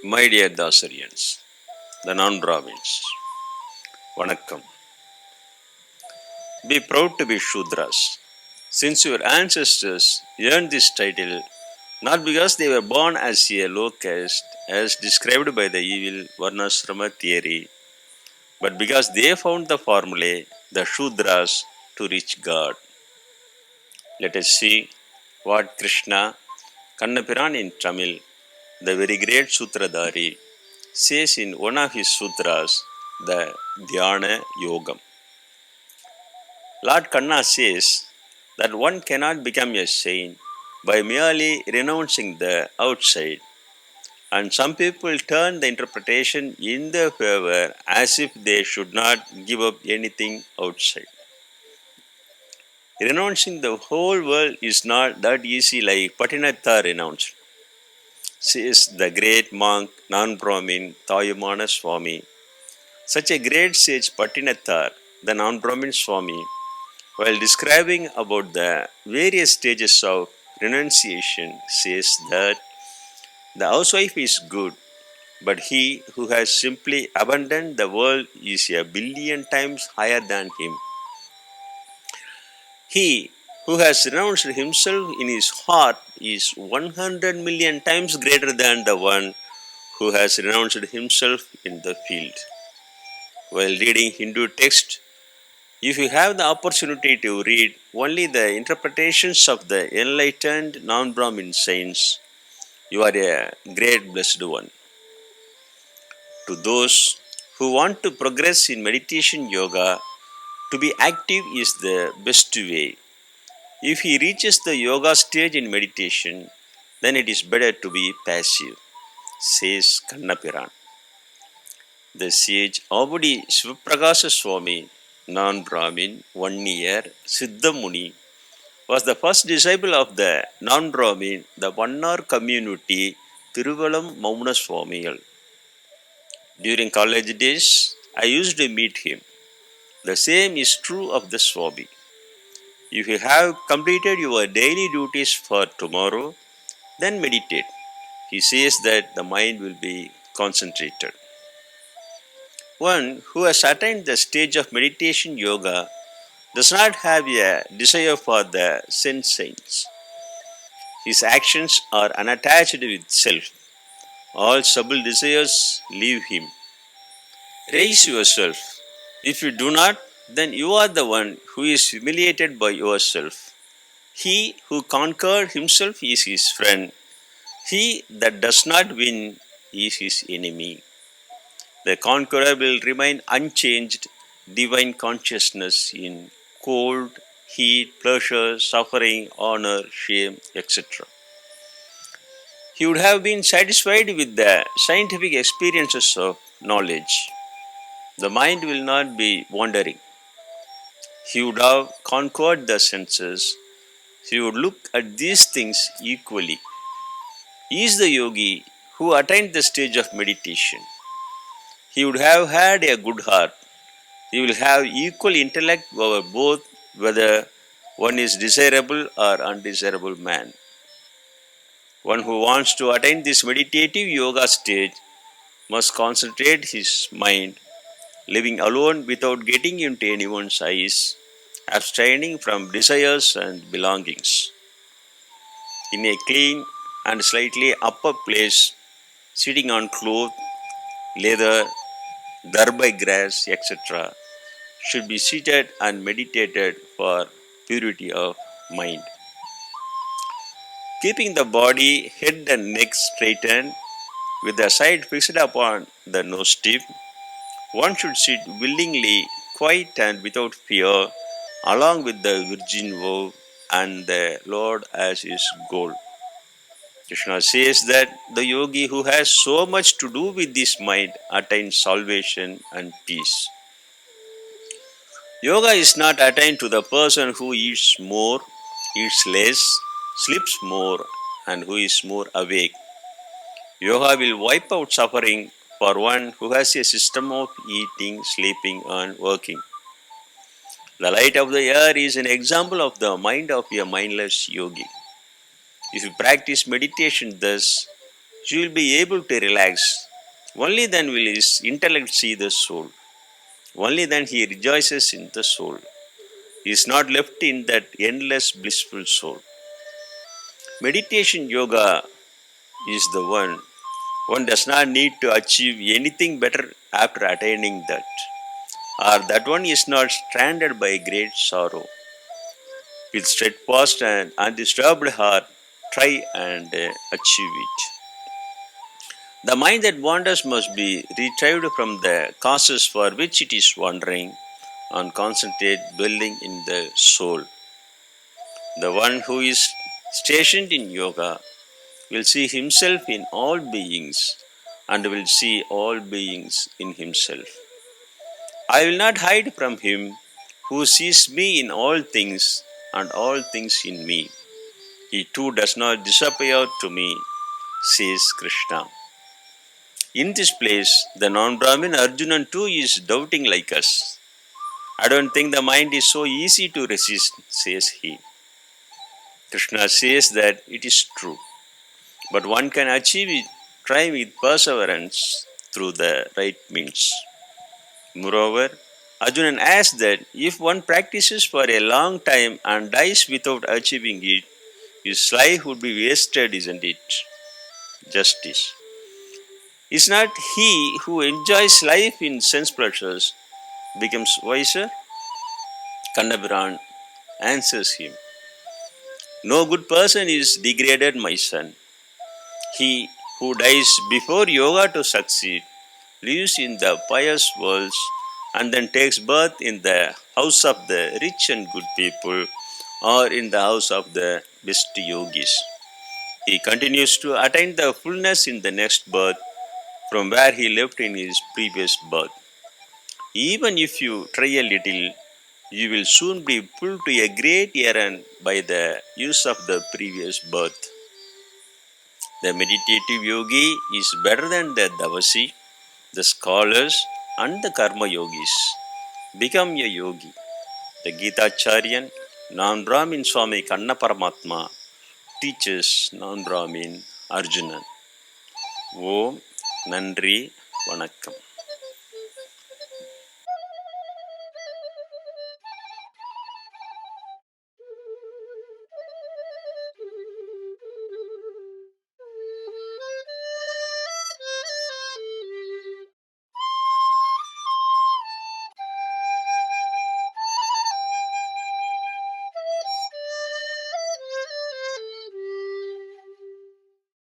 My dear Dasarians, the non-Brahmins, Vanakkam. Be proud to be Shudras, since your ancestors earned this title not because they were born as a low caste, as described by the evil Varnasrama theory, but because they found the formulae, the Shudras, to reach God. Let us see what Krishna, Kannapiran in Tamil, the very great Sutradhari, says in one of his sutras, the Dyana yogam. Lord Kanna says that one cannot become a saint by merely renouncing the outside, and some people turn the interpretation in their favor as if they should not give up anything outside. Renouncing the whole world is not that easy like Patinatha renounced, says the great monk non-Brahmin Tayumana Swami. Such a great sage Patinathar, the non-Brahmin Swami, while describing about the various stages of renunciation, says that the housewife is good, but he who has simply abandoned the world is a billion times higher than him. He who has renounced himself in his heart is 100 million times greater than the one who has renounced himself in the field. While reading Hindu text, if you have the opportunity to read only the interpretations of the enlightened non-Brahmin saints, you are a great blessed one. To those who want to progress in meditation yoga, to be active is the best way. If he reaches the yoga stage in meditation, then it is better to be passive, says Kannapiran. The sage Avadi Sivapragasa Swami, non-Brahmin, 1 year, Siddha Muni, was the first disciple of the non-Brahmin, the Vannar community, Tiruvalam Mauna Swamigal. During college days, I used to meet him. The same is true of the Swami. If you have completed your daily duties for tomorrow, then meditate. He says that the mind will be concentrated. One who has attained the stage of meditation yoga does not have a desire for the sense. His actions are unattached with self. All subtle desires leave him. Raise yourself. If you do not, then you are the one who is humiliated by yourself. He who conquered himself is his friend. He that does not win is his enemy. The conqueror will remain unchanged, divine consciousness in cold, heat, pleasure, suffering, honor, shame, etc. He would have been satisfied with the scientific experiences of knowledge. The mind will not be wandering. He would have conquered the senses. He would look at these things equally. He is the yogi who attained the stage of meditation. He would have had a good heart. He will have equal intellect over both, whether one is desirable or undesirable man. One who wants to attain this meditative yoga stage must concentrate his mind, living alone without getting into anyone's eyes, abstaining from desires and belongings. In a clean and slightly upper place, sitting on cloth, leather, darbai grass, etc., should be seated and meditated for purity of mind. Keeping the body, head and neck straightened, with the side fixed upon the nose tip, one should sit willingly, quiet and without fear, along with the virgin vow and the Lord as his goal. Krishna says that the yogi who has so much to do with this mind attains salvation and peace. Yoga is not attained to the person who eats more, eats less, sleeps more, and who is more awake. Yoga will wipe out suffering for one who has a system of eating, sleeping, and working. The light of the air is an example of the mind of a mindless yogi. If you practice meditation thus, you will be able to relax. Only then will his intellect see the soul. Only then he rejoices in the soul. He is not left in that endless blissful soul. Meditation yoga is the one. One does not need to achieve anything better after attaining that, or that one is not stranded by great sorrow. With steadfast and undisturbed heart, try and achieve it. The mind that wanders must be retrieved from the causes for which it is wandering and concentrate dwelling in the soul. The one who is stationed in yoga will see himself in all beings and will see all beings in himself. I will not hide from him who sees me in all things and all things in me. He too does not disappear to me, says Krishna. In this place, the non-Brahmin Arjunan too is doubting like us. I don't think the mind is so easy to resist, says he. Krishna says that it is true, but one can achieve it, try with perseverance through the right means. Moreover, Arjunan asks that if one practices for a long time and dies without achieving it, his life would be wasted, isn't it? Justice. Is not he who enjoys life in sense pleasures becomes wiser? Kandabiran answers him, no good person is degraded, my son. He who dies before yoga to succeed lives in the pious worlds and then takes birth in the house of the rich and good people or in the house of the best yogis. He continues to attain the fullness in the next birth from where he left in his previous birth. Even if you try a little, you will soon be pulled to a great errand by the use of the previous birth. The meditative yogi is better than the Davasi, the scholars, and the Karma yogis. Become a yogi. The Gita Charyan, non-Brahmin Swami Kanna Paramatma, teaches non-Brahmin Arjunan. Om Nandri Vanakkam.